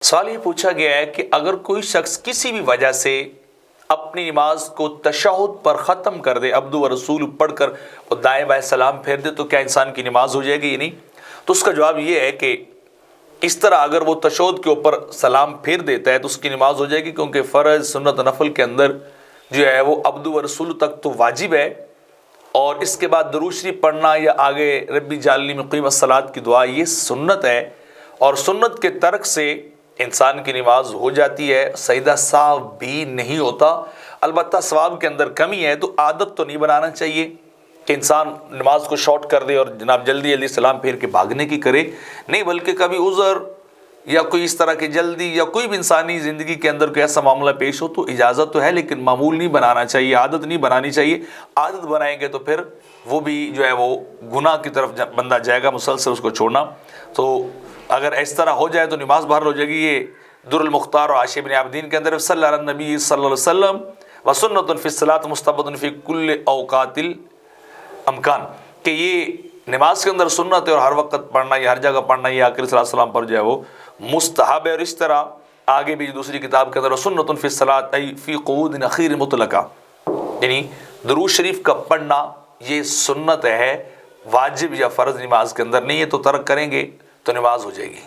سوال یہ پوچھا گیا ہے کہ اگر کوئی شخص کسی بھی وجہ سے اپنی نماز کو تشہد پر ختم کر دے، عبد و رسول پڑھ کر اور دائیں بائیں سلام پھیر دے، تو کیا انسان کی نماز ہو جائے گی یا نہیں؟ تو اس کا جواب یہ ہے کہ اس طرح اگر وہ تشہد کے اوپر سلام پھیر دیتا ہے تو اس کی نماز ہو جائے گی، کیونکہ فرض، سنت، نفل کے اندر جو ہے وہ عبد و رسول تک تو واجب ہے، اور اس کے بعد درود شریف پڑھنا یا آگے ربی جعلنی مقیم الصلاۃ کی دعا یہ سنت ہے، اور سنت کے ترک سے انسان کی نماز ہو جاتی ہے، سجدہ سہو بھی نہیں ہوتا۔ البتہ ثواب کے اندر کمی ہے، تو عادت تو نہیں بنانا چاہیے کہ انسان نماز کو شارٹ کر دے اور جناب جلدی جلدی سلام پھیر کے بھاگنے کی کرے، نہیں، بلکہ کبھی عذر یا کوئی اس طرح کی جلدی یا کوئی بھی انسانی زندگی کے اندر کوئی ایسا معاملہ پیش ہو تو اجازت تو ہے، لیکن معمول نہیں بنانا چاہیے، عادت نہیں بنانی چاہیے۔ عادت بنائیں گے تو پھر وہ بھی جو ہے وہ گناہ کی طرف بندہ جائے گا، مسلسل اس کو چھوڑنا۔ تو اگر اس طرح ہو جائے تو نماز بہرحال ہو جائے گی۔ یہ در المختار اور عاشر بن عابدین کے اندر صلی اللہ علیہ نبی صلی اللہ علیہ وسلم وسنۃ فی الصلاۃ مستحبۃ فی کل اوقات الامکان، کہ یہ نماز کے اندر سنت ہے اور ہر وقت پڑھنا، یہ ہر جگہ پڑھنا، یہ آخر صلی اللہ علیہ وسلم پر جو ہے وہ مستحب ہے۔ اور اس طرح آگے بھی دوسری کتاب کے اندر سنۃ فی الصلاۃ ای فی قعود اخیر مطلقہ، یعنی درود شریف کا پڑھنا یہ سنت ہے، واجب یا فرض نماز کے اندر نہیں ہے، تو ترک کریں گے تو نماز ہو جائے گی۔